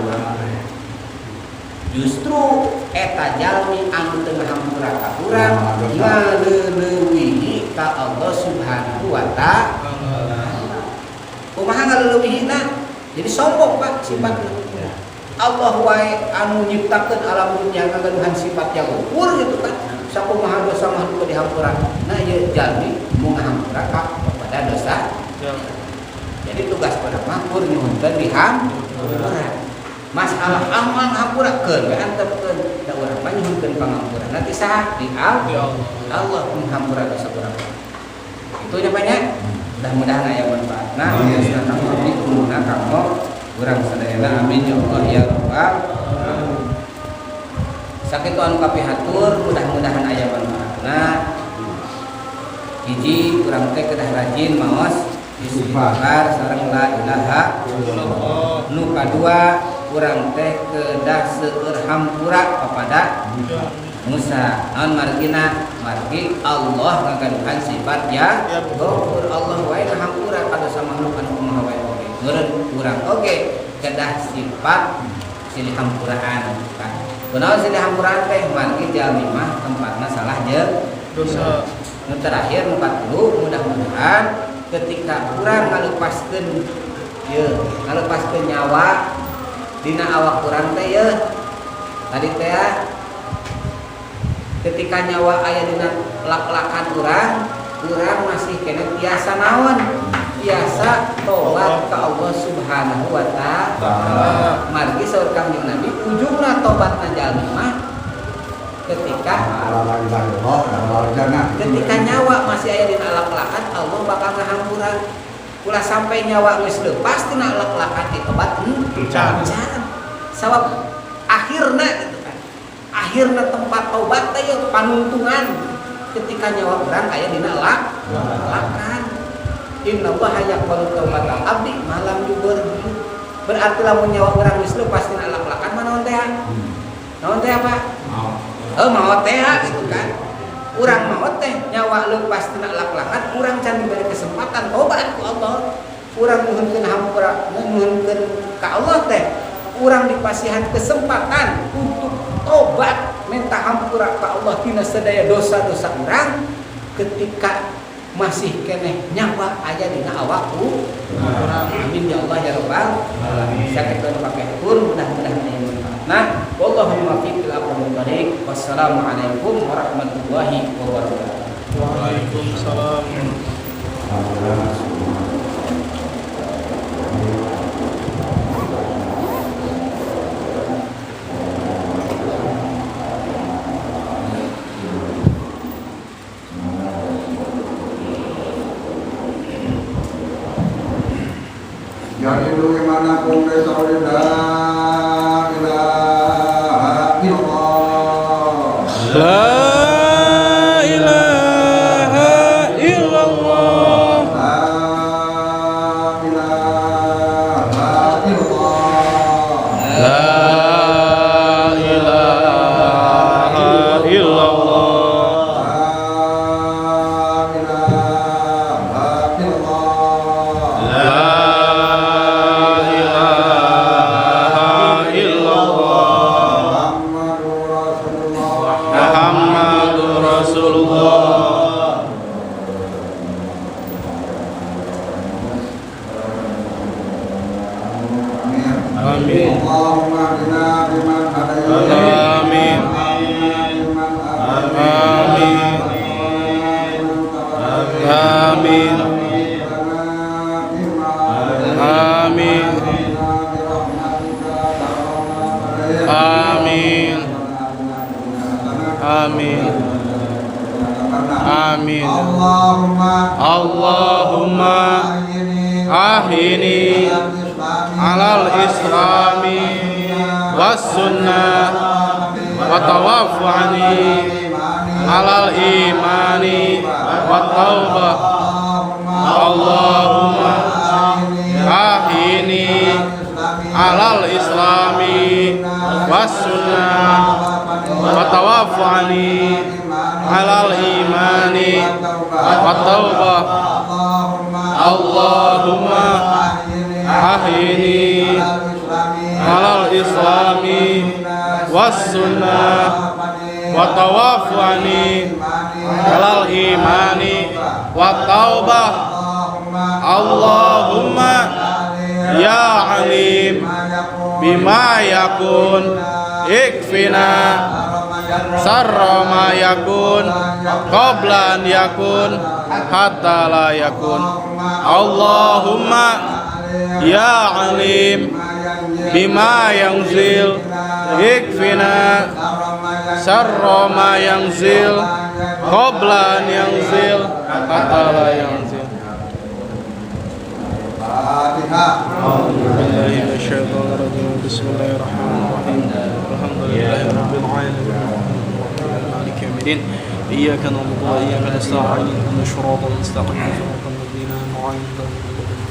Justru eta jalmi anu teu ngahampura ka urang ngaleuweuhi ka Allah Subhanahu wa taala. Kumaha ngaleuweuhina? Jadi sombong Pak sifatna. Allah wae anu nyiptakeun alam dunya ngagaduhan sifat jagopur gitu kan. Sakumaha dosa mah teu dihampura. Nah ieu jalmi mun ngahampura ka pada dosa. Jadi tugas pada makmur nyuhunkeun dihampura. Masalah amal ngahampurakeun we antepkeun da urang mah nyuhunkeun pangampura. Nanti saha di Allah menghampura dosa urang. Itu nya banyak. Mudah-mudahan aya manfaatna. Asna kami kumuna kanggo urang sadayana amin ya Allah ya rabbal alamin. Sakitu anu kapihatur mudah-mudahan aya manfaatna. Hiji urang teh kedah rajin maos istighfar sareng la ilaha illallah. Nu kadua urang teh kedah seueur hampura kepada Musa. Naon margina? Margi Allah ngagaduhan sifat ya Ghafur. Allah wae ngahampura ka dosa makhluk anu kumaha wae oge. Meureun urang oge kedah sifat silih hampuraan kan. Kunaon silih hampuraan teh? Margi jalmi mah tempatna salah jeung dosa. Nu terakhir 40 mudah-mudahan ketika urang ngalepaskeun ngalepaskeun nyawa dina awak urang teh ye tadi teh ketika nyawa aya dina lak-lakan urang masih kena biasa naon biasa tobat ka Allah Subhanahu wa taala. Margi saur Kangjeng Nabi ujungna tobatna jalmi mah ketika nyawa masih aya dina lak-lakan Allah bakal ngahampura. Ulah sampai nyawa geus leupas tina lak-lakan ditobat can. Sabab akhirna gitu kan. Akhirna tempat tobat teh panuntungan ketika nyawa urang aya dina lak-lakan. Innallaha yaqbalu taubatal abdi malam yughri. Berarti lamun nyawa urang geus leupas tina lak-lakan mah naon teh? Naon teh apa? Maot teh gitu kan. Urang maot teh nyawa leupas tina lak-lakan urang can diberi kesempatan tobat ku Allah. Urang nuhunkeun hampura nuhunkeun ka Allah teh urang dipasihan kesempatan untuk tobat minta hampura ka Allah tina sadaya dosa-dosa urang ketika masih keneh nyawa aya dina awak urang. Amin ya Allah ya rabbal alamin. Sakitu pakai hatur mudah-mudahan aya manfaatna. Wallahu muwaffiq ila aqwamit thoriq. Wassalamualaikum warahmatullahi wabarakatuh. Waalaikumsalam. Jadi bagaimana pun desa la ilaha illallah. La ilaha illallah. La ilaha Amin. Allahumma hdina biman hadayt. Amin. Amin. Amin. Amin. Amin. Amin. Allahumma ahyini alal islami was sunnah wa tawaffani alal imani wa taubah. Allahumma ahyini alal islami was sunnah wa tawaffani alal imani wa taubah. Allahumma ahyini alal islami was sunnah wa tawaffani alal imani wa taubah. Allahumma ya alim bima yakun ikfina sarra ma yakun qablan yakun hatta la yakun. Allahumma ya alim bima yanzil ikfina sarra ma yanzil qablan yanzil hatta la yanzil. A'udzubillahi minasyaitonir rajim. Bismillahirrahmanirrahim. Alhamdulillahi rabbil alamin. Maliki yaumiddin. Iyyaka na'budu wa iyyaka nasta'in. Ihdinas siratal mustaqim. Siratal ladzina an'amta 'alaihim.